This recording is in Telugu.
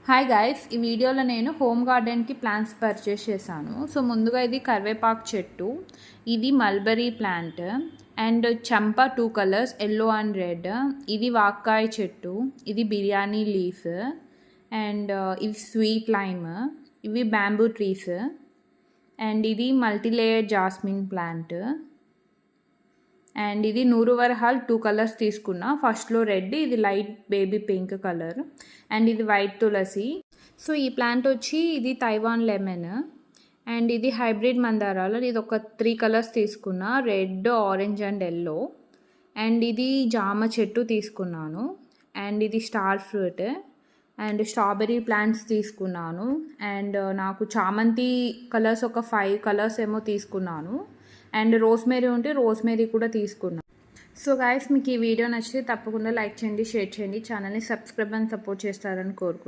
హాయ్ గైస్, ఈ వీడియోలో నేను హోమ్ గార్డెన్కి ప్లాంట్స్ పర్చేస్ చేశాను. సో ముందుగా ఇది కరివేపాకు చెట్టు, ఇది మల్బరీ ప్లాంట్ అండ్ చంప 2 కలర్స్ ఎల్లో అండ్ రెడ్. ఇది వాక్కాయ చెట్టు, ఇది బిర్యానీ లీఫ్ అండ్ ఇది స్వీట్ లైమ్, ఇవి బ్యాంబూ ట్రీస్ అండ్ ఇది మల్టీలేయర్ జాస్మిన్ ప్లాంట్ అండ్ ఇది నూరువరహాల్ 2 కలర్స్ తీసుకున్నా. ఫస్ట్లో రెడ్, ఇది light baby pink colour and ఇది వైట్ తులసి. సో ఈ ప్లాంట్ వచ్చి ఇది తైవాన్ లెమన్ అండ్ ఇది హైబ్రిడ్ మందారాలు. ఇది ఒక 3 కలర్స్ తీసుకున్నా, red, orange and yellow. And ఇది జామ చెట్టు తీసుకున్నాను అండ్ ఇది star fruit and strawberry plants తీసుకున్నాను అండ్ నాకు చామంతి కలర్స్ ఒక 5 కలర్స్ ఏమో తీసుకున్నాను అండ్ రోస్మేరీ ఉంటే రోస్మేరీ కూడా తీసుకున్నాను. సో గైస్, మీకు ఈ వీడియో నచ్చితే తప్పకుండా లైక్ చేయండి, షేర్ చేయండి, ఛానల్ని సబ్స్క్రైబ్ అండ్ సపోర్ట్ చేస్తారని కోరుకుంటున్నాను.